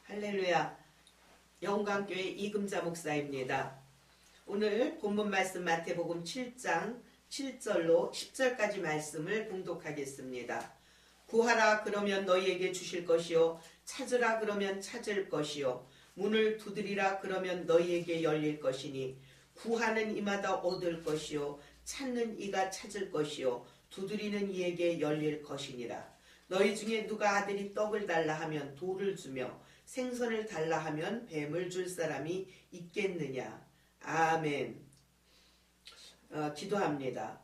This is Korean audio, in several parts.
할렐루야. 영광교회 이금자 목사입니다. 오늘 본문 말씀 마태복음 7장 7절로 10절까지 말씀을 봉독하겠습니다. 구하라 그러면 너희에게 주실 것이요 찾으라 그러면 찾을 것이요 문을 두드리라 그러면 너희에게 열릴 것이니 구하는 이마다 얻을 것이요 찾는 이가 찾을 것이요 두드리는 이에게 열릴 것이니라. 너희 중에 누가 아들이 떡을 달라 하면 돌을 주며 생선을 달라 하면 뱀을 줄 사람이 있겠느냐. 아멘. 기도합니다.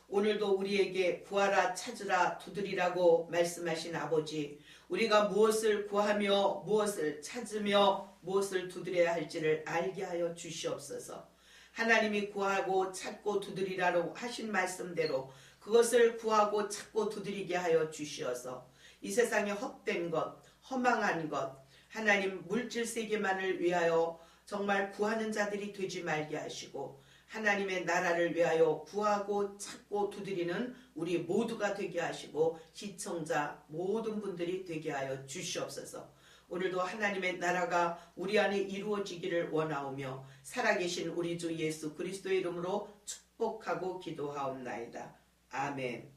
오늘도 우리에게 구하라 찾으라 두드리라고 말씀하신 아버지, 우리가 무엇을 구하며 무엇을 찾으며 무엇을 두드려야 할지를 알게 하여 주시옵소서. 하나님이 구하고 찾고 두드리라고 하신 말씀대로 그것을 구하고 찾고 두드리게 하여 주시어서 이 세상에 헛된 것, 허망한 것, 하나님 물질 세계만을 위하여 정말 구하는 자들이 되지 말게 하시고 하나님의 나라를 위하여 구하고 찾고 두드리는 우리 모두가 되게 하시고 시청자 모든 분들이 되게 하여 주시옵소서. 오늘도 하나님의 나라가 우리 안에 이루어지기를 원하오며 살아계신 우리 주 예수 그리스도의 이름으로 축복하고 기도하옵나이다. 아멘.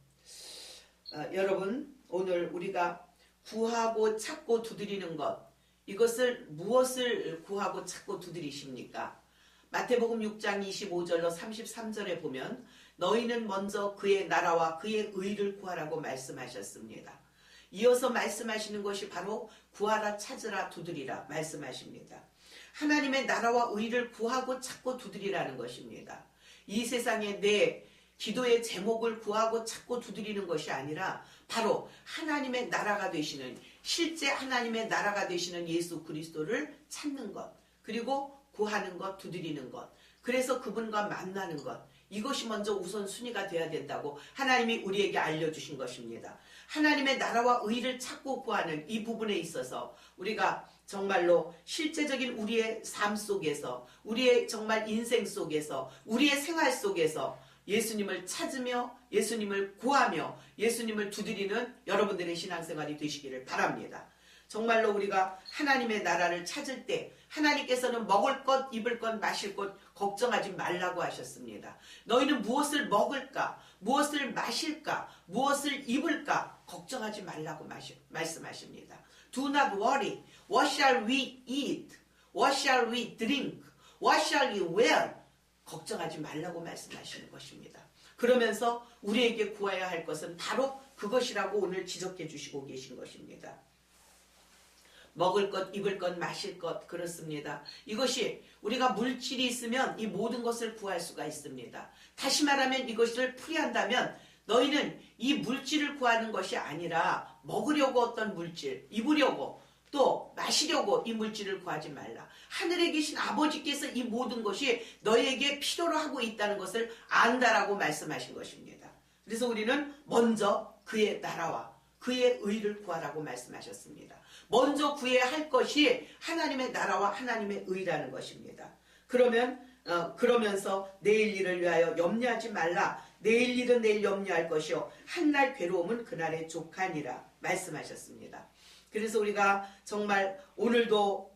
여러분, 오늘 우리가 구하고 찾고 두드리는 것, 이것을 무엇을 구하고 찾고 두드리십니까? 마태복음 6장 25절로 33절에 보면 너희는 먼저 그의 나라와 그의 의를 구하라고 말씀하셨습니다. 이어서 말씀하시는 것이 바로 구하라 찾으라 두드리라 말씀하십니다. 하나님의 나라와 의를 구하고 찾고 두드리라는 것입니다. 이 세상에 내 기도의 제목을 구하고 찾고 두드리는 것이 아니라 바로 하나님의 나라가 되시는, 실제 하나님의 나라가 되시는 예수 그리스도를 찾는 것, 그리고 구하는 것, 두드리는 것, 그래서 그분과 만나는 것, 이것이 먼저 우선순위가 돼야 된다고 하나님이 우리에게 알려주신 것입니다. 하나님의 나라와 의를 찾고 구하는 이 부분에 있어서 우리가 정말로 실제적인 우리의 삶 속에서, 우리의 정말 인생 속에서, 우리의 생활 속에서 예수님을 찾으며 예수님을 구하며 예수님을 두드리는 여러분들의 신앙생활이 되시기를 바랍니다. 정말로 우리가 하나님의 나라를 찾을 때 하나님께서는 먹을 것, 입을 것, 마실 것 걱정하지 말라고 하셨습니다. 너희는 무엇을 먹을까, 무엇을 마실까, 무엇을 입을까 걱정하지 말라고 말씀하십니다. Do not worry. What shall we eat? What shall we drink? What shall we wear? 걱정하지 말라고 말씀하시는 것입니다. 그러면서 우리에게 구해야 할 것은 바로 그것이라고 오늘 지적해 주시고 계신 것입니다. 먹을 것, 입을 것, 마실 것, 그렇습니다. 이것이 우리가 물질이 있으면 이 모든 것을 구할 수가 있습니다. 다시 말하면 이것을 풀이한다면 너희는 이 물질을 구하는 것이 아니라 먹으려고 어떤 물질, 입으려고 또 마시려고 이 물질을 구하지 말라. 하늘에 계신 아버지께서 이 모든 것이 너희에게 필요로 하고 있다는 것을 안다라고 말씀하신 것입니다. 그래서 우리는 먼저 그의 나라와 그의 의를 구하라고 말씀하셨습니다. 먼저 구해야 할 것이 하나님의 나라와 하나님의 의라는 것입니다. 그러면서 내일 일을 위하여 염려하지 말라. 내일 일은 내일 염려할 것이요 한날 괴로움은 그날의 족하니라 말씀하셨습니다. 그래서 우리가 정말 오늘도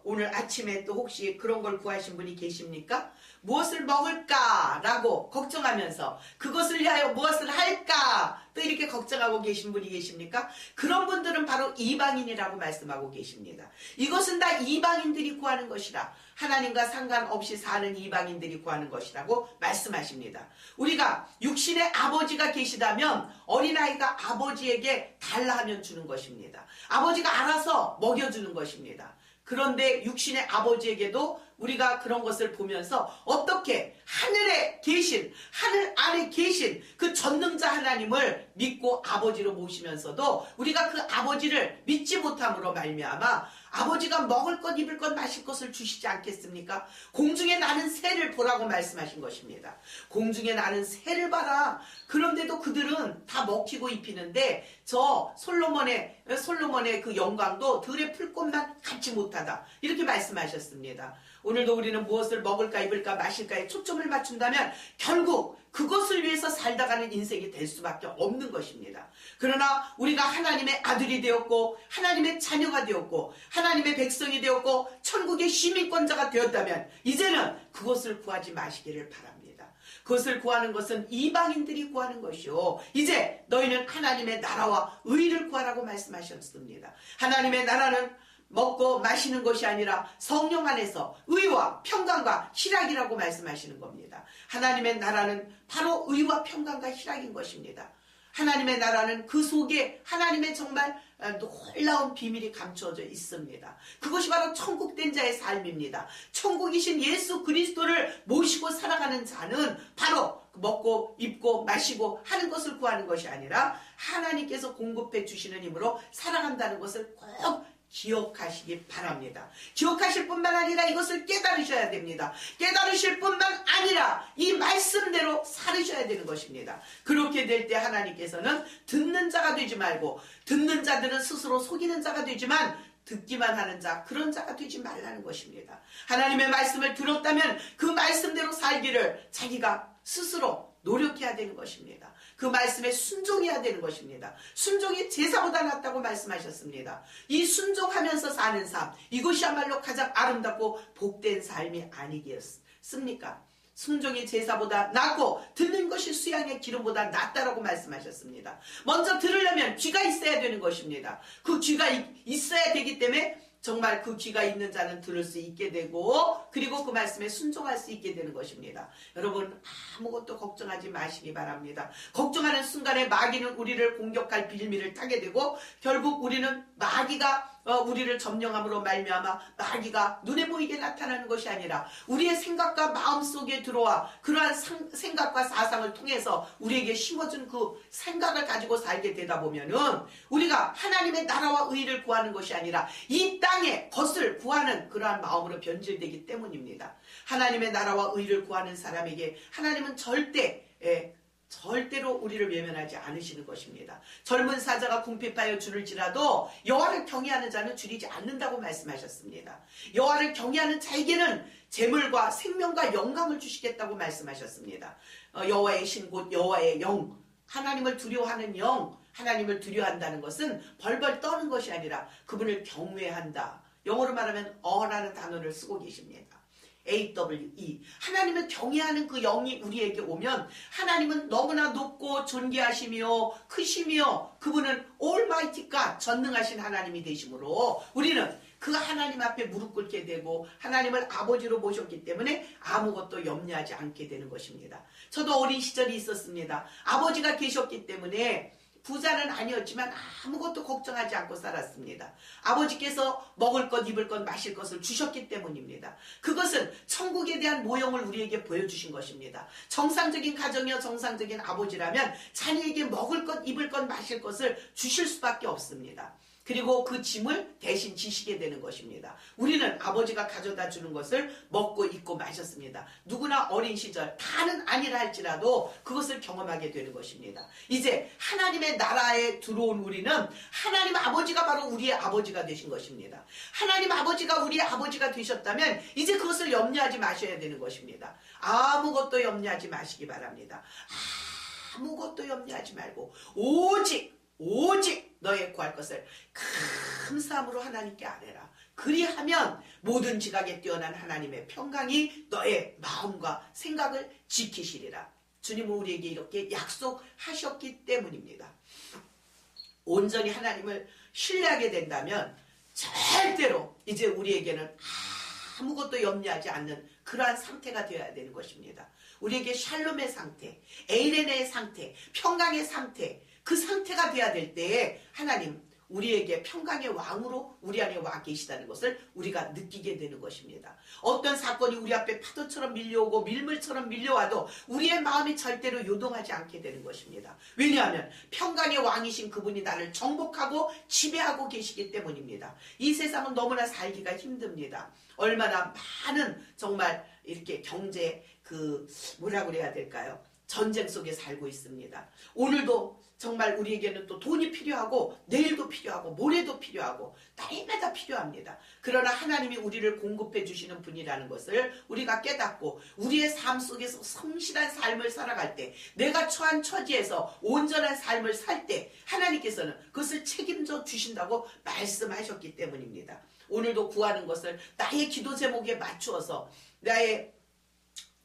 오늘 아침에 또 혹시 그런 걸 구하신 분이 계십니까? 무엇을 먹을까라고 걱정하면서 그것을 위하여 무엇을 할까 또 이렇게 걱정하고 계신 분이 계십니까? 그런 분들은 바로 이방인이라고 말씀하고 계십니다. 이것은 다 이방인들이 구하는 것이라, 하나님과 상관없이 사는 이방인들이 구하는 것이라고 말씀하십니다. 우리가 육신의 아버지가 계시다면 어린아이가 아버지에게 달라 하면 주는 것입니다. 아버지가 알아서 먹여주는 것입니다. 그런데 육신의 아버지에게도 우리가 그런 것을 보면서 어떻게 하늘에 계신, 하늘 안에 계신 그 전능자 하나님을 믿고 아버지로 모시면서도 우리가 그 아버지를 믿지 못함으로 말미암아 아버지가 먹을 것, 입을 것, 마실 것을 주시지 않겠습니까? 공중에 나는 새를 보라고 말씀하신 것입니다. 공중에 나는 새를 봐라. 그런데도 그들은 다 먹히고 입히는데 저 솔로몬의 솔로몬의 그 영광도 들의 풀꽃만 같지 못하다. 이렇게 말씀하셨습니다. 오늘도 우리는 무엇을 먹을까 입을까 마실까에 초점을 맞춘다면 결국 그것을 위해서 살다가는 인생이 될 수밖에 없는 것입니다. 그러나 우리가 하나님의 아들이 되었고 하나님의 자녀가 되었고 하나님의 백성이 되었고 천국의 시민권자가 되었다면 이제는 그것을 구하지 마시기를 바랍니다. 그것을 구하는 것은 이방인들이 구하는 것이요, 이제 너희는 하나님의 나라와 의를 구하라고 말씀하셨습니다. 하나님의 나라는 먹고 마시는 것이 아니라 성령 안에서 의와 평강과 희락이라고 말씀하시는 겁니다. 하나님의 나라는 바로 의와 평강과 희락인 것입니다. 하나님의 나라는 그 속에 하나님의 정말 놀라운 비밀이 감추어져 있습니다. 그것이 바로 천국된 자의 삶입니다. 천국이신 예수 그리스도를 모시고 살아가는 자는 바로 먹고 입고 마시고 하는 것을 구하는 것이 아니라 하나님께서 공급해 주시는 힘으로 살아간다는 것을 꼭 기억하시기 바랍니다. 기억하실 뿐만 아니라 이것을 깨달으셔야 됩니다. 깨달으실 뿐만 아니라 이 말씀대로 살으셔야 되는 것입니다. 그렇게 될 때 하나님께서는 듣는 자가 되지 말고, 듣는 자들은 스스로 속이는 자가 되지만 듣기만 하는 자, 그런 자가 되지 말라는 것입니다. 하나님의 말씀을 들었다면 그 말씀대로 살기를 자기가 스스로 노력해야 되는 것입니다. 그 말씀에 순종해야 되는 것입니다. 순종이 제사보다 낫다고 말씀하셨습니다. 이 순종하면서 사는 삶, 이것이야말로 가장 아름답고 복된 삶이 아니겠습니까? 순종이 제사보다 낫고 듣는 것이 수양의 기름보다 낫다라고 말씀하셨습니다. 먼저 들으려면 귀가 있어야 되는 것입니다. 그 귀가 있어야 되기 때문에 정말 그 귀가 있는 자는 들을 수 있게 되고, 그리고 그 말씀에 순종할 수 있게 되는 것입니다. 여러분, 아무것도 걱정하지 마시기 바랍니다. 걱정하는 순간에 마귀는 우리를 공격할 빌미를 타게 되고, 결국 우리는 마귀가 우리를 점령함으로 말미암아 마귀가 눈에 보이게 나타나는 것이 아니라 우리의 생각과 마음속에 들어와 그러한 생각과 사상을 통해서 우리에게 심어준 그 생각을 가지고 살게 되다 보면은 우리가 하나님의 나라와 의를 구하는 것이 아니라 이 땅의 것을 구하는 그러한 마음으로 변질되기 때문입니다. 하나님의 나라와 의를 구하는 사람에게 하나님은 절대로 우리를 외면하지 않으시는 것입니다. 젊은 사자가 궁핍하여 줄을지라도 여호와를 경외하는 자는 줄이지 않는다고 말씀하셨습니다. 여호와를 경외하는 자에게는 재물과 생명과 영광을 주시겠다고 말씀하셨습니다. 여호와의 신 곧 여호와의 영, 하나님을 두려워하는 영, 하나님을 두려워한다는 것은 벌벌 떠는 것이 아니라 그분을 경외한다. 영어로 말하면 어라는 단어를 쓰고 계십니다. AWE, 하나님을 경외하는 그 영이 우리에게 오면 하나님은 너무나 높고 존귀하시며 크시며 그분은 Almighty God, 전능하신 하나님이 되시므로 우리는 그 하나님 앞에 무릎 꿇게 되고 하나님을 아버지로 모셨기 때문에 아무것도 염려하지 않게 되는 것입니다. 저도 어린 시절이 있었습니다. 아버지가 계셨기 때문에 부자는 아니었지만 아무것도 걱정하지 않고 살았습니다. 아버지께서 먹을 것, 입을 것, 마실 것을 주셨기 때문입니다. 그것은 천국에 대한 모형을 우리에게 보여주신 것입니다. 정상적인 가정이요 정상적인 아버지라면 자녀에게 먹을 것, 입을 것, 마실 것을 주실 수밖에 없습니다. 그리고 그 짐을 대신 지시게 되는 것입니다. 우리는 아버지가 가져다 주는 것을 먹고 입고 마셨습니다. 누구나 어린 시절, 다는 아니라 할지라도 그것을 경험하게 되는 것입니다. 이제 하나님의 나라에 들어온 우리는 하나님 아버지가 바로 우리의 아버지가 되신 것입니다. 하나님 아버지가 우리의 아버지가 되셨다면 이제 그것을 염려하지 마셔야 되는 것입니다. 아무것도 염려하지 마시기 바랍니다. 아무것도 염려하지 말고 오직 너의 구할 것을 감사함으로 하나님께 아뢰라. 그리하면 모든 지각에 뛰어난 하나님의 평강이 너의 마음과 생각을 지키시리라. 주님은 우리에게 이렇게 약속하셨기 때문입니다. 온전히 하나님을 신뢰하게 된다면 절대로 이제 우리에게는 아무것도 염려하지 않는 그러한 상태가 되어야 되는 것입니다. 우리에게 샬롬의 상태, 에이레네의 상태, 평강의 상태, 그 상태가 돼야 될 때에 하나님 우리에게 평강의 왕으로 우리 안에 와 계시다는 것을 우리가 느끼게 되는 것입니다. 어떤 사건이 우리 앞에 파도처럼 밀려오고 밀물처럼 밀려와도 우리의 마음이 절대로 요동하지 않게 되는 것입니다. 왜냐하면 평강의 왕이신 그분이 나를 정복하고 지배하고 계시기 때문입니다. 이 세상은 너무나 살기가 힘듭니다. 얼마나 많은 정말 이렇게 경제 뭐라고 그래야 될까요? 전쟁 속에 살고 있습니다. 오늘도 정말 우리에게는 또 돈이 필요하고 내일도 필요하고 모레도 필요하고 날마다 필요합니다. 그러나 하나님이 우리를 공급해 주시는 분이라는 것을 우리가 깨닫고 우리의 삶 속에서 성실한 삶을 살아갈 때, 내가 처한 처지에서 온전한 삶을 살 때 하나님께서는 그것을 책임져 주신다고 말씀하셨기 때문입니다. 오늘도 구하는 것을 나의 기도 제목에 맞추어서 나의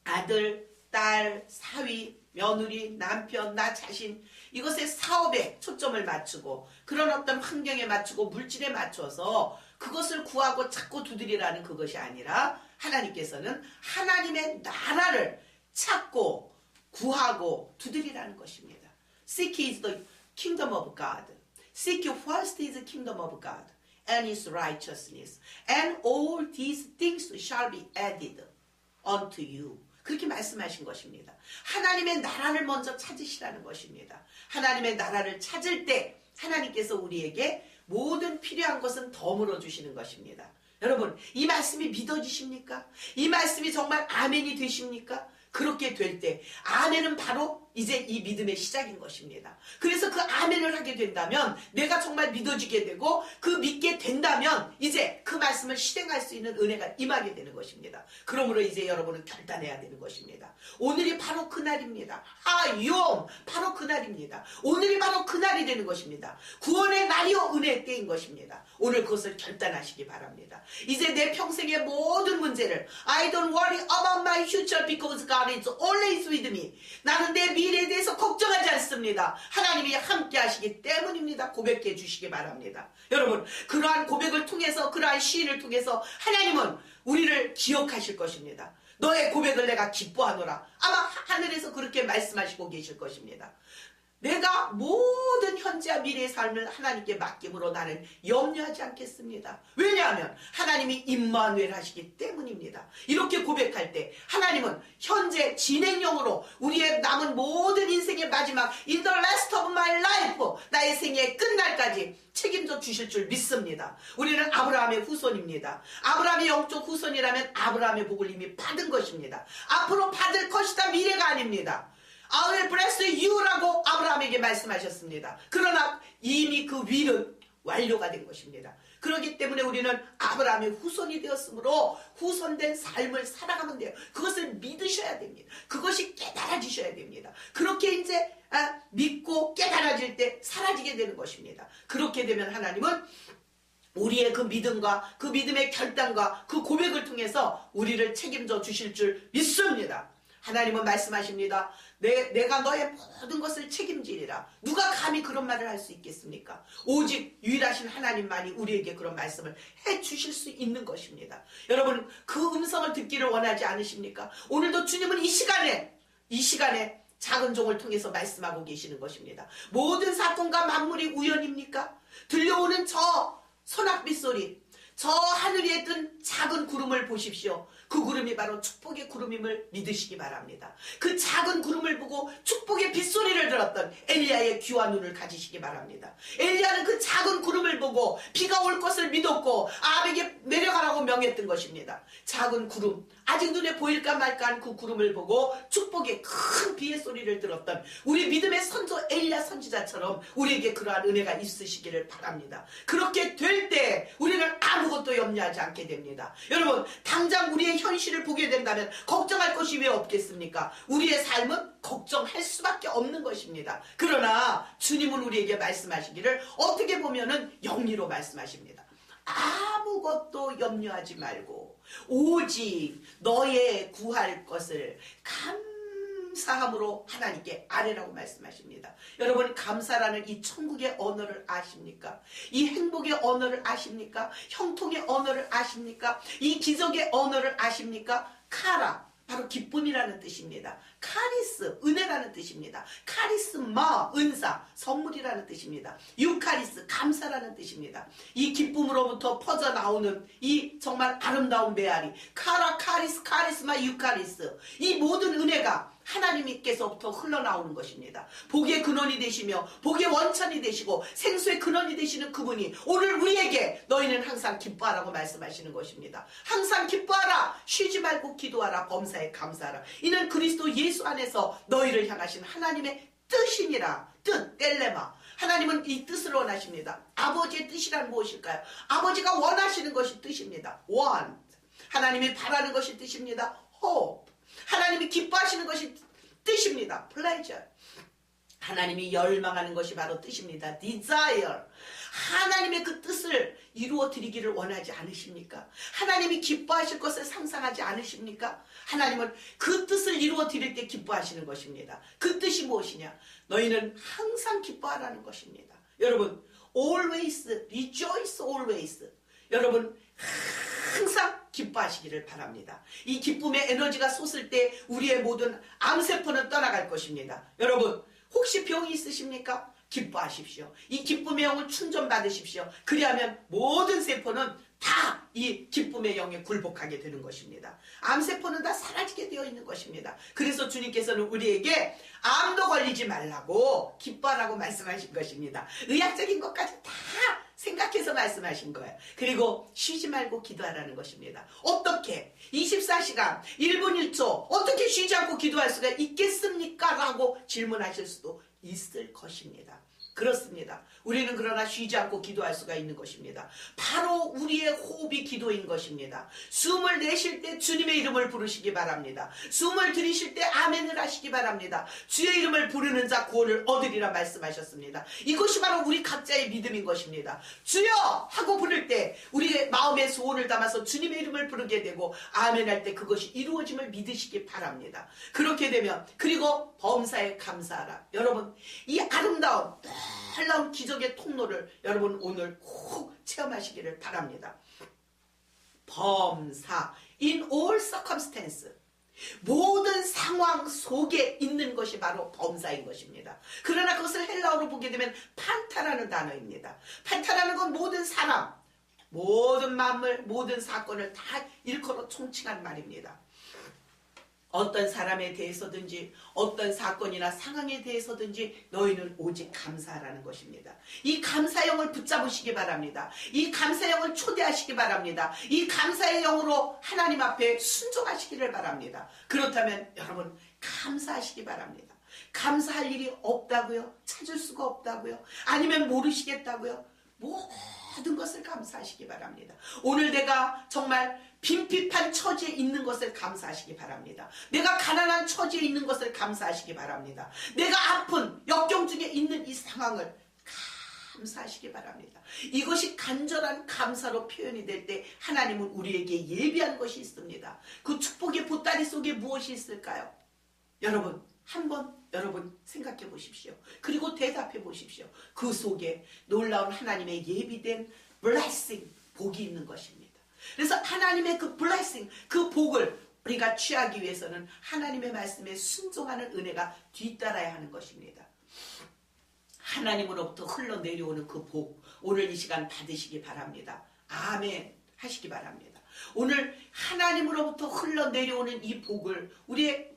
아들, 딸, 사위, 며느리, 남편, 나 자신, 이것의 사업에 초점을 맞추고 그런 어떤 환경에 맞추고 물질에 맞춰서 그것을 구하고 찾고 두드리라는 그것이 아니라, 하나님께서는 하나님의 나라를 찾고 구하고 두드리라는 것입니다. Seek is the kingdom of God. Seek first is the kingdom of God and his righteousness, and all these things shall be added unto you. 그렇게 말씀하신 것입니다. 하나님의 나라를 먼저 찾으시라는 것입니다. 하나님의 나라를 찾을 때 하나님께서 우리에게 모든 필요한 것은 덤으로 주시는 것입니다. 여러분, 이 말씀이 믿어지십니까? 이 말씀이 정말 아멘이 되십니까? 그렇게 될 때 아멘은 바로 이제 이 믿음의 시작인 것입니다. 그래서 그 아멘을 하게 된다면 내가 정말 믿어지게 되고 그 믿게 된다면 이제 그 말씀을 실행할 수 있는 은혜가 임하게 되는 것입니다. 그러므로 이제 여러분은 결단해야 되는 것입니다. 오늘이 바로 그날입니다. 하욤, 바로 그날입니다. 오늘이 바로 그날이 되는 것입니다. 구원의 날이요 은혜의 때인 것입니다. 오늘 그것을 결단하시기 바랍니다. 이제 내 평생의 모든 문제를 I don't worry about my future because God is always with me. 나는 내 미래에 대해서 걱정하지 않습니다. 하나님이 함께 하시기 때문입니다. 고백해 주시기 바랍니다. 여러분, 그러한 고백을 통해서, 그러한 시인을 통해서 하나님은 우리를 기억하실 것입니다. 너의 고백을 내가 기뻐하노라. 아마 하늘에서 그렇게 말씀하시고 계실 것입니다. 내가 모든 현재와 미래의 삶을 하나님께 맡김으로 나는 염려하지 않겠습니다. 왜냐하면 하나님이 임마누엘 하시기 때문입니다. 이렇게 고백할 때 하나님은 현재 진행형으로 우리의 남은 모든 인생의 마지막 In the last of my life, 나의 생애의 끝날까지 책임져 주실 줄 믿습니다. 우리는 아브라함의 후손입니다. 아브라함의 영적 후손이라면 아브라함의 복을 이미 받은 것입니다. 앞으로 받을 것이다, 미래가 아닙니다. I will bless you라고 아브라함에게 말씀하셨습니다. 그러나 이미 그 윌은 완료가 된 것입니다. 그렇기 때문에 우리는 아브라함의 후손이 되었으므로 후손된 삶을 살아가면 돼요. 그것을 믿으셔야 됩니다. 그것이 깨달아지셔야 됩니다. 그렇게 이제 믿고 깨달아질 때 사라지게 되는 것입니다. 그렇게 되면 하나님은 우리의 그 믿음과 그 믿음의 결단과 그 고백을 통해서 우리를 책임져 주실 줄 믿습니다. 하나님은 말씀하십니다. 내가 너의 모든 것을 책임지리라. 누가 감히 그런 말을 할 수 있겠습니까? 오직 유일하신 하나님만이 우리에게 그런 말씀을 해주실 수 있는 것입니다. 여러분, 그 음성을 듣기를 원하지 않으십니까? 오늘도 주님은 이 시간에 작은 종을 통해서 말씀하고 계시는 것입니다. 모든 사건과 만물이 우연입니까? 들려오는 저 소낙비 소리, 저 하늘 위에 뜬 작은 구름을 보십시오. 그 구름이 바로 축복의 구름임을 믿으시기 바랍니다. 그 작은 구름을 보고 축복의 빗소리를 들었던 엘리야의 귀와 눈을 가지시기 바랍니다. 엘리야는 그 작은 구름을 보고 비가 올 것을 믿었고 아합에게 내려가라고 명했던 것입니다. 작은 구름, 아직 눈에 보일까 말까한 그 구름을 보고 축복의 큰 비의 소리를 들었던 우리 믿음의 선조 엘리야 선지자처럼 우리에게 그러한 은혜가 있으시기를 바랍니다. 그렇게 될 때 우리는 아무것도 염려하지 않게 됩니다. 여러분, 당장 우리의 현실을 보게 된다면 걱정할 것이 왜 없겠습니까? 우리의 삶은 걱정할 수밖에 없는 것입니다. 그러나 주님은 우리에게 말씀하시기를 어떻게 보면은 영리로 말씀하십니다. 아무것도 염려하지 말고 오직 너의 구할 것을 감사함으로 하나님께 아뢰라고 말씀하십니다. 여러분, 감사라는 이 천국의 언어를 아십니까? 이 행복의 언어를 아십니까? 형통의 언어를 아십니까? 이 기적의 언어를 아십니까? 카라, 바로 기쁨이라는 뜻입니다. 카리스, 은혜라는 뜻입니다. 카리스마, 은사, 선물이라는 뜻입니다. 유카리스, 감사라는 뜻입니다. 이 기쁨으로부터 퍼져나오는 이 정말 아름다운 메아리, 카라, 카리스, 카리스마, 유카리스, 이 모든 은혜가 하나님께서부터 흘러나오는 것입니다. 복의 근원이 되시며 복의 원천이 되시고 생수의 근원이 되시는 그분이 오늘 우리에게 너희는 항상 기뻐하라고 말씀하시는 것입니다. 항상 기뻐하라, 쉬지 말고 기도하라, 범사에 감사하라. 이는 그리스도 예수 안에서 너희를 향하신 하나님의 뜻이니라. 뜻, 텔레마. 하나님은 이 뜻을 원하십니다. 아버지의 뜻이란 무엇일까요? 아버지가 원하시는 것이 뜻입니다. want. 하나님이 바라는 것이 뜻입니다. hope. 하나님이 기뻐하시는 것이 뜻입니다. pleasure. 하나님이 열망하는 것이 바로 뜻입니다. desire. 하나님의 그 뜻을 이루어 드리기를 원하지 않으십니까? 하나님이 기뻐하실 것을 상상하지 않으십니까? 하나님은 그 뜻을 이루어 드릴 때 기뻐하시는 것입니다. 그 뜻이 무엇이냐? 너희는 항상 기뻐하라는 것입니다. 여러분, always, rejoice always. 여러분, 항상 기뻐하시기를 바랍니다. 이 기쁨의 에너지가 솟을 때 우리의 모든 암세포는 떠나갈 것입니다. 여러분, 혹시 병이 있으십니까? 기뻐하십시오. 이 기쁨의 영을 충전받으십시오. 그리하면 모든 세포는 다 이 기쁨의 영에 굴복하게 되는 것입니다. 암세포는 다 사라지게 되어 있는 것입니다. 그래서 주님께서는 우리에게 암도 걸리지 말라고 기뻐하라고 말씀하신 것입니다. 의학적인 것까지 다 생각해서 말씀하신 거예요. 그리고 쉬지 말고 기도하라는 것입니다. 어떻게 24시간 1분 1초 어떻게 쉬지 않고 기도할 수가 있겠습니까? 라고 질문하실 수도 있을 것입니다. 그렇습니다. 우리는 그러나 쉬지 않고 기도할 수가 있는 것입니다. 바로 우리의 호흡이 기도인 것입니다. 숨을 내쉴 때 주님의 이름을 부르시기 바랍니다. 숨을 들이쉴 때 아멘을 하시기 바랍니다. 주의 이름을 부르는 자 구원을 얻으리라 말씀하셨습니다. 이것이 바로 우리 각자의 믿음인 것입니다. 주여 하고 부를 때 우리의 마음의 소원을 담아서 주님의 이름을 부르게 되고 아멘할 때 그것이 이루어짐을 믿으시기 바랍니다. 그렇게 되면 그리고 범사에 감사하라. 여러분, 이 아름다운 놀라운 기적의 통로를 여러분 오늘 꼭 체험하시기를 바랍니다. 범사, in all circumstance. 모든 상황 속에 있는 것이 바로 범사인 것입니다. 그러나 그것을 헬라어로 보게 되면 판타라는 단어입니다. 판타라는 건 모든 사람, 모든 만물, 모든 사건을 다 일컬어 총칭한 말입니다. 어떤 사람에 대해서든지 어떤 사건이나 상황에 대해서든지 너희는 오직 감사하라는 것입니다. 이 감사형을 붙잡으시기 바랍니다. 이 감사형을 초대하시기 바랍니다. 이 감사의 영으로 하나님 앞에 순종하시기를 바랍니다. 그렇다면 여러분 감사하시기 바랍니다. 감사할 일이 없다고요? 찾을 수가 없다고요? 아니면 모르시겠다고요? 모든 것을 감사하시기 바랍니다. 오늘 내가 정말 빈핍한 처지에 있는 것을 감사하시기 바랍니다. 내가 가난한 처지에 있는 것을 감사하시기 바랍니다. 내가 아픈 역경 중에 있는 이 상황을 감사하시기 바랍니다. 이것이 간절한 감사로 표현이 될 때 하나님은 우리에게 예비한 것이 있습니다. 그 축복의 보따리 속에 무엇이 있을까요? 여러분 한번 여러분 생각해 보십시오. 그리고 대답해 보십시오. 그 속에 놀라운 하나님의 예비된 blessing, 복이 있는 것입니다. 그래서 하나님의 그 blessing, 그 복을 우리가 취하기 위해서는 하나님의 말씀에 순종하는 은혜가 뒤따라야 하는 것입니다. 하나님으로부터 흘러내려오는 그 복, 오늘 이 시간 받으시기 바랍니다. 아멘 하시기 바랍니다. 오늘 하나님으로부터 흘러내려오는 이 복을 우리의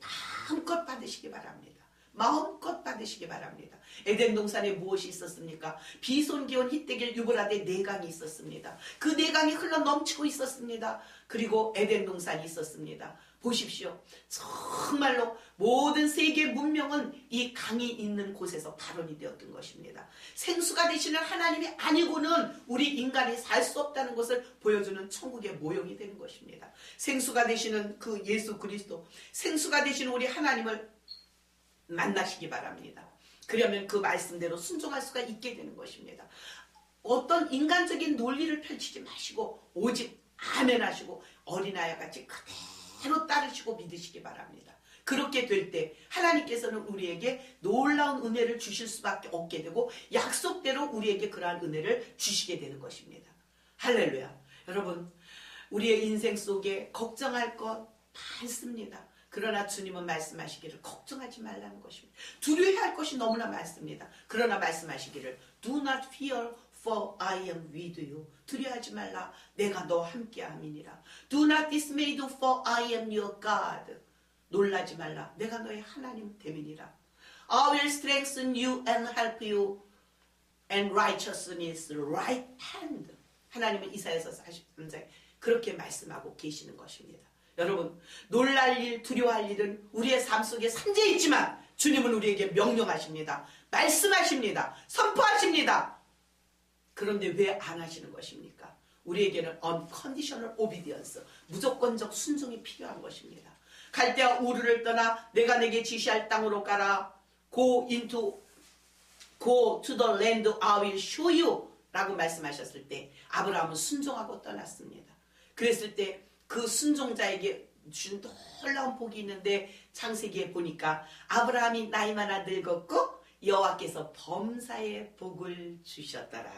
마음껏 받으시기 바랍니다. 마음껏 받으시기 바랍니다. 에덴 동산에 무엇이 있었습니까? 비손 기온 히데길 유브라데 내강이 있었습니다. 그 내강이 흘러 넘치고 있었습니다. 그리고 에덴 동산이 있었습니다. 보십시오. 정말로 모든 세계 문명은 이 강이 있는 곳에서 발원이 되었던 것입니다. 생수가 되시는 하나님이 아니고는 우리 인간이 살 수 없다는 것을 보여주는 천국의 모형이 되는 것입니다. 생수가 되시는 그 예수 그리스도, 생수가 되시는 우리 하나님을 만나시기 바랍니다. 그러면 그 말씀대로 순종할 수가 있게 되는 것입니다. 어떤 인간적인 논리를 펼치지 마시고 오직 아멘 하시고 어린아이 같이 그대로 따르시고 믿으시기 바랍니다. 그렇게 될 때 하나님께서는 우리에게 놀라운 은혜를 주실 수밖에 없게 되고 약속대로 우리에게 그러한 은혜를 주시게 되는 것입니다. 할렐루야. 여러분 우리의 인생 속에 걱정할 것 많습니다. 그러나 주님은 말씀하시기를 걱정하지 말라는 것입니다. 두려워할 것이 너무나 많습니다. 그러나 말씀하시기를 Do not fear for I am with you. 두려워하지 말라. 내가 너와 함께함이니라. Do not dismay for I am your God. 놀라지 말라. 내가 너의 하나님 됨이니라. I will strengthen you and help you and righteousness right hand. 하나님은 이사야서 43장에 그렇게 말씀하고 계시는 것입니다. 여러분, 놀랄 일, 두려워할 일은 우리의 삶 속에 산재해 있지만 주님은 우리에게 명령하십니다. 말씀하십니다. 선포하십니다. 그런데 왜 안 하시는 것입니까? 우리에게는 unconditional obedience, 무조건적 순종이 필요한 것입니다. 갈대아 우르를 떠나 내가 내게 지시할 땅으로 가라. Go to the land I will show you 라고 말씀하셨을 때 아브라함은 순종하고 떠났습니다. 그랬을 때 그 순종자에게 주신 놀라운 복이 있는데 창세기에 보니까 아브라함이 나이 많아 늙었고 여호와께서 범사의 복을 주셨더라.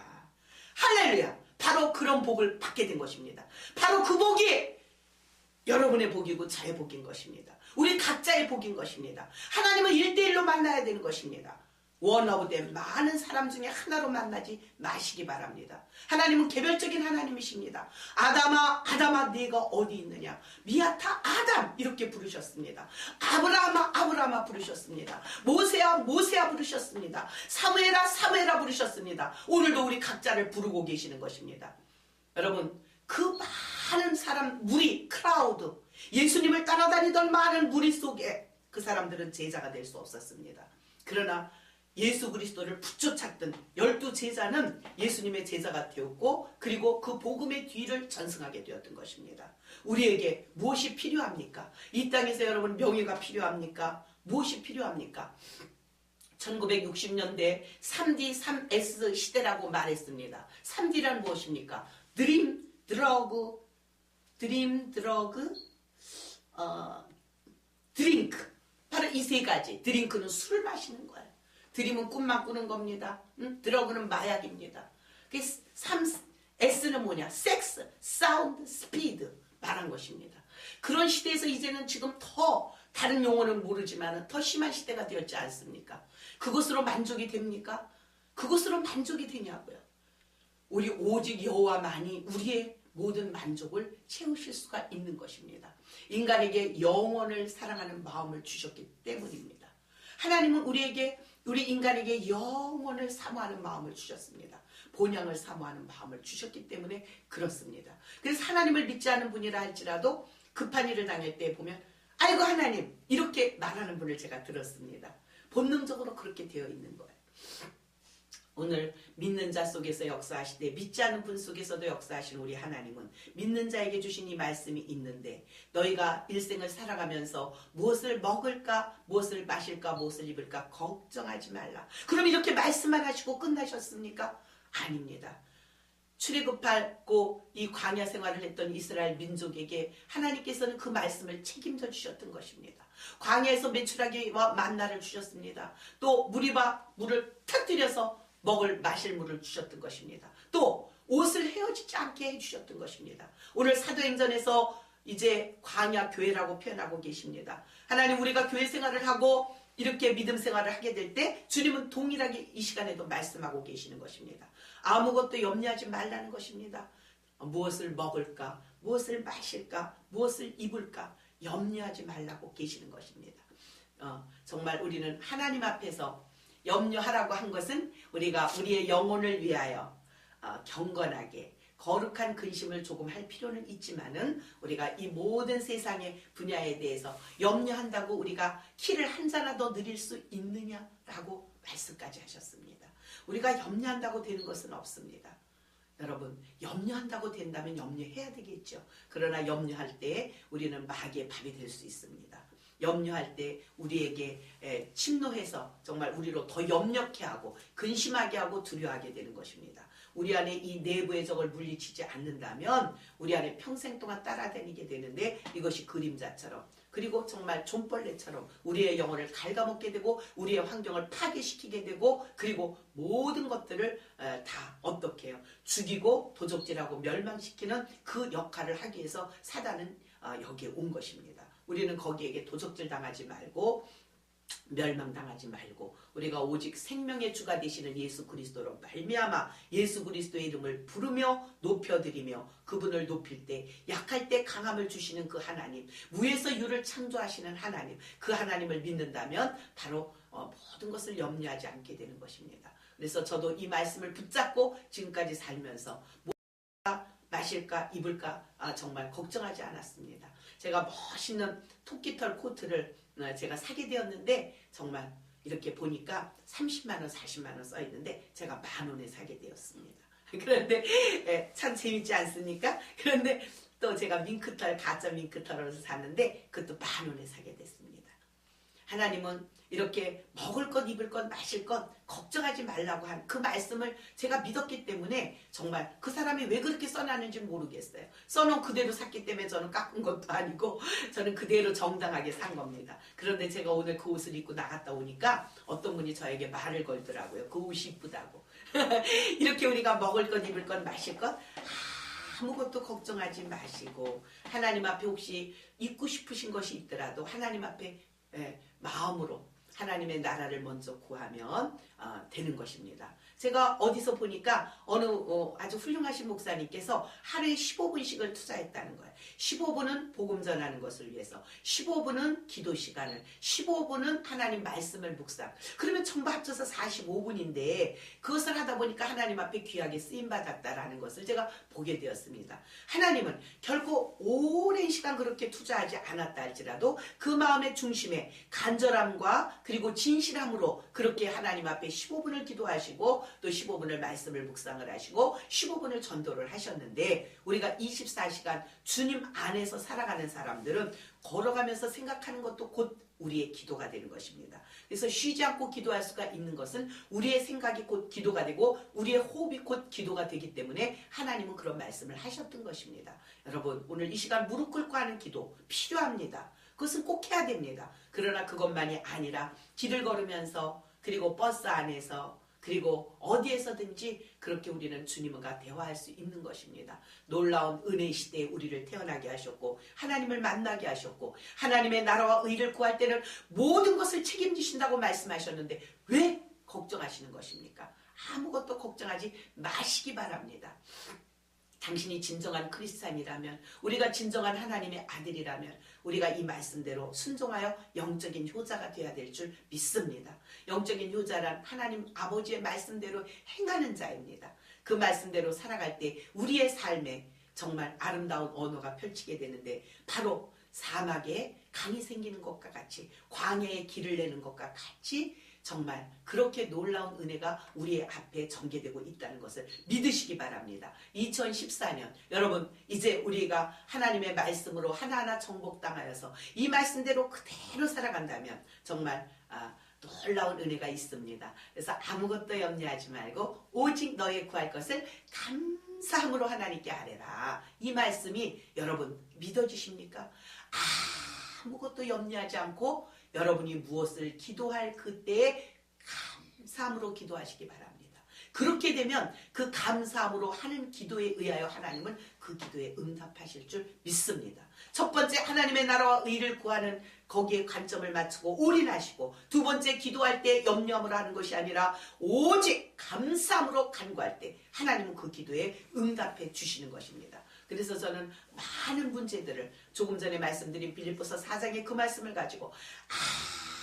할렐루야. 바로 그런 복을 받게 된 것입니다. 바로 그 복이 여러분의 복이고 저의 복인 것입니다. 우리 각자의 복인 것입니다. 하나님은 1대1로 만나야 되는 것입니다. 원어브된 많은 사람 중에 하나로 만나지 마시기 바랍니다. 하나님은 개별적인 하나님이십니다. 아담아 네가 어디 있느냐. 미아타 아담 이렇게 부르셨습니다. 아브라함아 부르셨습니다. 모세야 부르셨습니다. 사무엘아 부르셨습니다. 오늘도 우리 각자를 부르고 계시는 것입니다. 여러분, 그 많은 사람 무리 크라우드, 예수님을 따라다니던 많은 무리 속에 그 사람들은 제자가 될 수 없었습니다. 그러나 예수 그리스도를 붙여찾던 12제자는 예수님의 제자가 되었고, 그리고 그 복음의 뒤를 전승하게 되었던 것입니다. 우리에게 무엇이 필요합니까? 이 땅에서 여러분 명예가 필요합니까? 무엇이 필요합니까? 1960년대 3D, 3S 시대라고 말했습니다. 3D란 무엇입니까? 드림, 드러그, 드링크. 바로 이 세 가지. 드링크는 술을 마시는 거예요. 드림은 꿈만 꾸는 겁니다. 드러그는 마약입니다. 3S는 뭐냐? 섹스, 사운드, 스피드 말한 것입니다. 그런 시대에서 이제는 지금 더 다른 용어는 모르지만 더 심한 시대가 되었지 않습니까? 그것으로 만족이 됩니까? 그것으로 만족이 되냐고요. 우리 오직 여호와만이 우리의 모든 만족을 채우실 수가 있는 것입니다. 인간에게 영원을 사랑하는 마음을 주셨기 때문입니다. 하나님은 우리 인간에게 영원을 사모하는 마음을 주셨습니다. 본향을 사모하는 마음을 주셨기 때문에 그렇습니다. 그래서 하나님을 믿지 않은 분이라 할지라도 급한 일을 당할 때 보면 아이고 하나님 이렇게 말하는 분을 제가 들었습니다. 본능적으로 그렇게 되어 있는 거예요. 오늘 믿는 자 속에서 역사하시되 믿지 않는 분 속에서도 역사하시는 우리 하나님은 믿는 자에게 주신 이 말씀이 있는데 너희가 일생을 살아가면서 무엇을 먹을까, 무엇을 마실까, 무엇을 입을까 걱정하지 말라. 그럼 이렇게 말씀만 하시고 끝나셨습니까? 아닙니다. 출애굽하고 이 광야 생활을 했던 이스라엘 민족에게 하나님께서는 그 말씀을 책임져 주셨던 것입니다. 광야에서 메추라기와 만나를 주셨습니다. 또 물을 터뜨려서 마실 물을 주셨던 것입니다. 또 옷을 헤어지지 않게 해주셨던 것입니다. 오늘 사도행전에서 이제 광야 교회라고 표현하고 계십니다. 하나님 우리가 교회 생활을 하고 이렇게 믿음 생활을 하게 될 때 주님은 동일하게 이 시간에도 말씀하고 계시는 것입니다. 아무것도 염려하지 말라는 것입니다. 무엇을 먹을까, 무엇을 마실까, 무엇을 입을까 염려하지 말라고 계시는 것입니다. 정말 우리는 하나님 앞에서 염려하라고 한 것은 우리가 우리의 영혼을 위하여 경건하게 거룩한 근심을 조금 할 필요는 있지만은 우리가 이 모든 세상의 분야에 대해서 염려한다고 우리가 키를 한 자라도 늘릴 수 있느냐라고 말씀까지 하셨습니다. 우리가 염려한다고 되는 것은 없습니다. 여러분 염려한다고 된다면 염려해야 되겠죠. 그러나 염려할 때 우리는 마귀의 밥이 될 수 있습니다. 염려할 때 우리에게 침노해서 정말 우리로 더 염려케 하고 근심하게 하고 두려워하게 되는 것입니다. 우리 안에 이 내부의 적을 물리치지 않는다면 우리 안에 평생 동안 따라다니게 되는데 이것이 그림자처럼 그리고 정말 좀벌레처럼 우리의 영혼을 갉아먹게 되고 우리의 환경을 파괴시키게 되고 그리고 모든 것들을 다 어떻게 해요? 죽이고 도적질하고 멸망시키는 그 역할을 하기 위해서 사단은 여기에 온 것입니다. 우리는 거기에게 도적질 당하지 말고 멸망당하지 말고 우리가 오직 생명의 주가 되시는 예수 그리스도로 말미암아 예수 그리스도의 이름을 부르며 높여드리며 그분을 높일 때 약할 때 강함을 주시는 그 하나님, 무에서 유를 창조하시는 하나님, 그 하나님을 믿는다면 바로 모든 것을 염려하지 않게 되는 것입니다. 그래서 저도 이 말씀을 붙잡고 지금까지 살면서 마실까 입을까 정말 걱정하지 않았습니다. 제가 멋있는 토끼털 코트를 제가 사게 되었는데 정말 이렇게 보니까 30만 원, 40만 원 써 있는데 제가 10,000원에 사게 되었습니다. 그런데 참 재밌지 않습니까? 그런데 또 제가 밍크털, 가짜 밍크털을 샀는데 그것도 10,000원에 사게 됐습니다. 하나님은 이렇게 먹을 것, 입을 것, 마실 것 걱정하지 말라고 한 그 말씀을 제가 믿었기 때문에 정말 그 사람이 왜 그렇게 써놨는지 모르겠어요. 써놓은 그대로 샀기 때문에 저는 깎은 것도 아니고 저는 그대로 정당하게 산 겁니다. 그런데 제가 오늘 그 옷을 입고 나갔다 오니까 어떤 분이 저에게 말을 걸더라고요. 그 옷이 이쁘다고. 이렇게 우리가 먹을 것, 입을 것, 마실 것 아무것도 걱정하지 마시고 하나님 앞에 혹시 잊고 싶으신 것이 있더라도 하나님 앞에 마음으로 하나님의 나라를 먼저 구하면 되는 것입니다. 제가 어디서 보니까 어느 아주 훌륭하신 목사님께서 하루에 15분씩을 투자했다는 거예요. 15분은 복음 전하는 것을 위해서, 15분은 기도 시간을, 15분은 하나님 말씀을 묵상. 그러면 전부 합쳐서 45분인데 그것을 하다 보니까 하나님 앞에 귀하게 쓰임받았다라는 것을 제가 보게 되었습니다. 하나님은 결코 오랜 시간 그렇게 투자하지 않았다 할지라도 그 마음의 중심에 간절함과 그리고 진실함으로 그렇게 하나님 앞에 15분을 기도하시고 또 15분을 말씀을 묵상을 하시고 15분을 전도를 하셨는데 우리가 24시간 주님 안에서 살아가는 사람들은 걸어가면서 생각하는 것도 곧 우리의 기도가 되는 것입니다. 그래서 쉬지 않고 기도할 수가 있는 것은 우리의 생각이 곧 기도가 되고 우리의 호흡이 곧 기도가 되기 때문에 하나님은 그런 말씀을 하셨던 것입니다. 여러분 오늘 이 시간 무릎 꿇고 하는 기도 필요합니다. 그것은 꼭 해야 됩니다. 그러나 그것만이 아니라 길을 걸으면서 그리고 버스 안에서 그리고 어디에서든지 그렇게 우리는 주님과 대화할 수 있는 것입니다. 놀라운 은혜의 시대에 우리를 태어나게 하셨고 하나님을 만나게 하셨고 하나님의 나라와 의를 구할 때는 모든 것을 책임지신다고 말씀하셨는데 왜 걱정하시는 것입니까? 아무것도 걱정하지 마시기 바랍니다. 당신이 진정한 크리스찬이라면 우리가 진정한 하나님의 아들이라면 우리가 이 말씀대로 순종하여 영적인 효자가 되어야 될 줄 믿습니다. 영적인 효자란 하나님 아버지의 말씀대로 행하는 자입니다. 그 말씀대로 살아갈 때 우리의 삶에 정말 아름다운 언어가 펼치게 되는데 바로 사막에 강이 생기는 것과 같이 광야에 길을 내는 것과 같이 정말 그렇게 놀라운 은혜가 우리의 앞에 전개되고 있다는 것을 믿으시기 바랍니다. 2014년 여러분 이제 우리가 하나님의 말씀으로 하나하나 정복당하여서 이 말씀대로 그대로 살아간다면 정말 놀라운 은혜가 있습니다. 그래서 아무것도 염려하지 말고 오직 너의 구할 것을 감사함으로 하나님께 아뢰라. 이 말씀이 여러분 믿어지십니까? 아무것도 염려하지 않고 여러분이 무엇을 기도할 그때에 감사함으로 기도하시기 바랍니다. 그렇게 되면 그 감사함으로 하는 기도에 의하여 하나님은 그 기도에 응답하실 줄 믿습니다. 첫 번째 하나님의 나라와 의를 구하는 거기에 관점을 맞추고 올인하시고 두 번째 기도할 때 염려함으로 하는 것이 아니라 오직 감사함으로 간구할 때 하나님은 그 기도에 응답해 주시는 것입니다. 그래서 저는 많은 문제들을 조금 전에 말씀드린 빌립보서 4장의 그 말씀을 가지고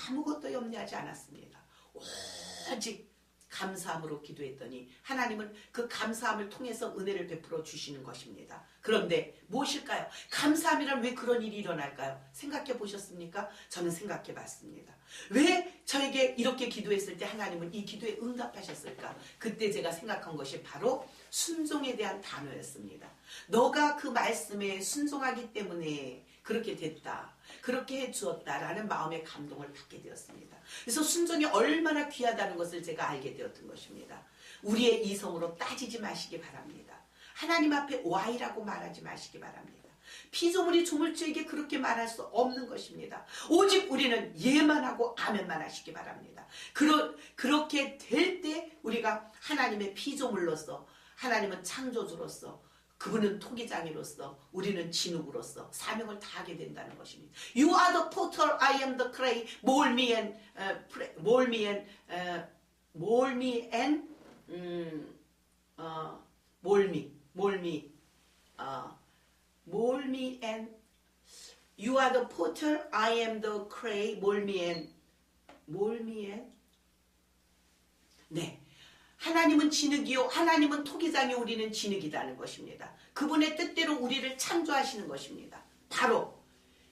아무것도 염려하지 않았습니다. 오직 감사함으로 기도했더니 하나님은 그 감사함을 통해서 은혜를 베풀어 주시는 것입니다. 그런데 무엇일까요? 감사함이란 왜 그런 일이 일어날까요? 생각해 보셨습니까? 저는 생각해 봤습니다. 왜 저에게 이렇게 기도했을 때 하나님은 이 기도에 응답하셨을까? 그때 제가 생각한 것이 바로 순종에 대한 단어였습니다. 너가 그 말씀에 순종하기 때문에 그렇게 됐다. 그렇게 해주었다라는 마음의 감동을 받게 되었습니다. 그래서 순종이 얼마나 귀하다는 것을 제가 알게 되었던 것입니다. 우리의 이성으로 따지지 마시기 바랍니다. 하나님 앞에 Y라고 말하지 마시기 바랍니다. 피조물이 조물주에게 그렇게 말할 수 없는 것입니다. 오직 우리는 예만 하고 아멘만 하시기 바랍니다. 그렇게 될 때 우리가 하나님의 피조물로서 하나님은 창조주로서 그분은 토기장이로서 우리는 진흙으로서 사명을 다하게 된다는 것입니다. You are the potter, I am the clay. Mold me and mold me and mold me and mold me, mold me, mold me and you are the potter, I am the clay. Mold me and 네. 하나님은 진흙이요 하나님은 토기장이 우리는 진흙이라는 것입니다. 그분의 뜻대로 우리를 창조하시는 것입니다. 바로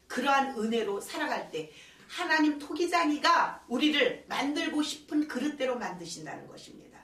그러한 은혜로 살아갈 때 하나님 토기장이가 우리를 만들고 싶은 그릇대로 만드신다는 것입니다.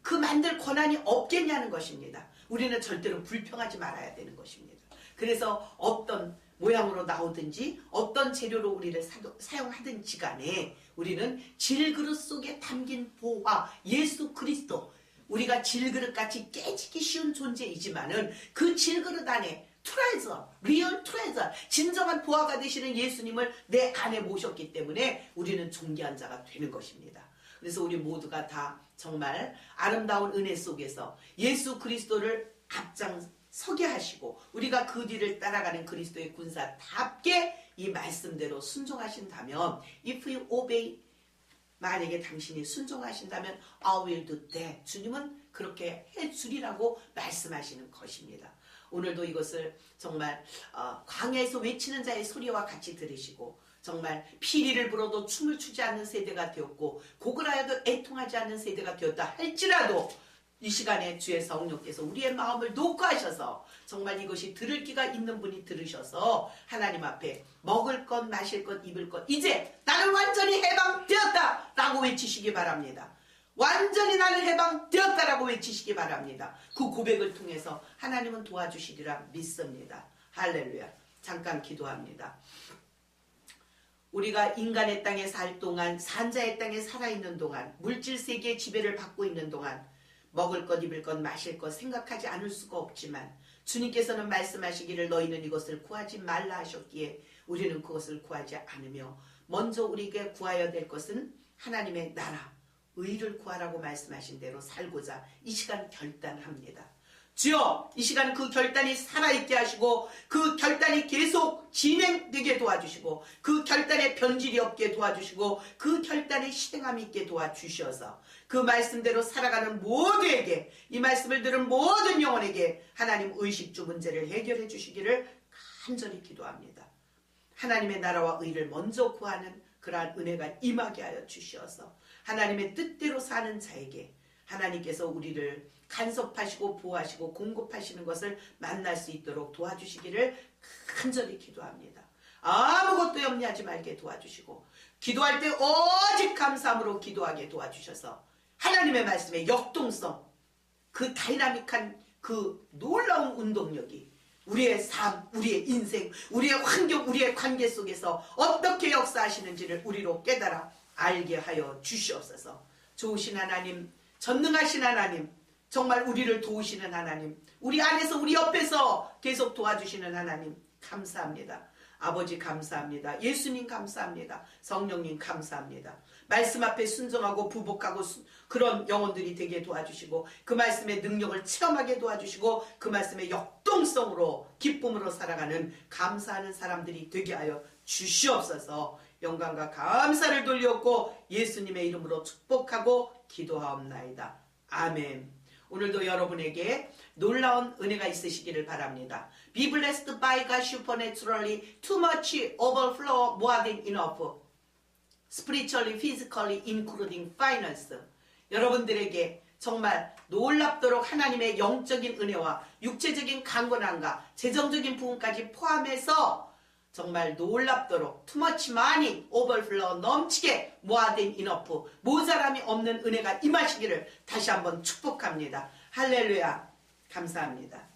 그 만들 권한이 없겠냐는 것입니다. 우리는 절대로 불평하지 말아야 되는 것입니다. 그래서 어떤 모양으로 나오든지 어떤 재료로 우리를 사용하든지 간에 우리는 질그릇 속에 담긴 보화 예수 그리스도, 우리가 질그릇같이 깨지기 쉬운 존재이지만은 그 질그릇 안에 트레저, 리얼 트레저, 진정한 보화가 되시는 예수님을 내 안에 모셨기 때문에 우리는 존귀한 자가 되는 것입니다. 그래서 우리 모두가 다 정말 아름다운 은혜 속에서 예수 그리스도를 앞장서게 하시고 우리가 그 뒤를 따라가는 그리스도의 군사답게 이 말씀대로 순종하신다면 if you obey, 만약에 당신이 순종하신다면 I will do that. 주님은 그렇게 해주리라고 말씀하시는 것입니다. 오늘도 이것을 정말 광야에서 외치는 자의 소리와 같이 들으시고 정말 피리를 불어도 춤을 추지 않는 세대가 되었고 곡을 하여도 애통하지 않는 세대가 되었다 할지라도 이 시간에 주의 성령께서 우리의 마음을 녹화하셔서 정말 이것이 들을 귀가 있는 분이 들으셔서 하나님 앞에 먹을 것 마실 것 입을 것 이제 나는 완전히 해방되었다 라고 외치시기 바랍니다. 완전히 나는 해방되었다라고 외치시기 바랍니다. 그 고백을 통해서 하나님은 도와주시리라 믿습니다. 할렐루야. 잠깐 기도합니다. 우리가 인간의 땅에 살 동안, 산자의 땅에 살아있는 동안, 물질세계의 지배를 받고 있는 동안 먹을 것, 입을 것, 마실 것 생각하지 않을 수가 없지만 주님께서는 말씀하시기를 너희는 이것을 구하지 말라 하셨기에 우리는 그것을 구하지 않으며 먼저 우리에게 구하여야 될 것은 하나님의 나라, 의를 구하라고 말씀하신 대로 살고자 이 시간 결단합니다. 주여, 이 시간 그 결단이 살아있게 하시고 그 결단이 계속 진행되게 도와주시고 그 결단에 변질이 없게 도와주시고 그 결단에 실행함이 있게 도와주셔서 그 말씀대로 살아가는 모두에게, 이 말씀을 들은 모든 영혼에게 하나님 의식주 문제를 해결해 주시기를 간절히 기도합니다. 하나님의 나라와 의를 먼저 구하는 그러한 은혜가 임하게 하여 주시어서 하나님의 뜻대로 사는 자에게 하나님께서 우리를 간섭하시고 보호하시고 공급하시는 것을 만날 수 있도록 도와주시기를 간절히 기도합니다. 아무것도 염려하지 말게 도와주시고 기도할 때 오직 감사함으로 기도하게 도와주셔서 하나님의 말씀의 역동성, 그 다이나믹한 그 놀라운 운동력이 우리의 삶, 우리의 인생, 우리의 환경, 우리의 관계 속에서 어떻게 역사하시는지를 우리로 깨달아 알게 하여 주시옵소서. 좋으신 하나님, 전능하신 하나님, 정말 우리를 도우시는 하나님, 우리 안에서 우리 옆에서 계속 도와주시는 하나님 감사합니다. 아버지 감사합니다. 예수님 감사합니다. 성령님 감사합니다. 말씀 앞에 순종하고 부복하고 그런 영혼들이 되게 도와주시고 그 말씀의 능력을 체험하게 도와주시고 그 말씀의 역동성으로 기쁨으로 살아가는 감사하는 사람들이 되게 하여 주시옵소서. 영광과 감사를 돌렸고 예수님의 이름으로 축복하고 기도하옵나이다. 아멘. 오늘도 여러분에게 놀라운 은혜가 있으시기를 바랍니다. Be blessed by God supernaturally, too much overflow, more than enough. Spiritually, physically, including finance. 여러분들에게 정말 놀랍도록 하나님의 영적인 은혜와 육체적인 강건함과 재정적인 부분까지 포함해서 정말 놀랍도록 too much money, overflow, 넘치게 more than enough, 모자람이 없는 은혜가 임하시기를 다시 한번 축복합니다. 할렐루야. 감사합니다.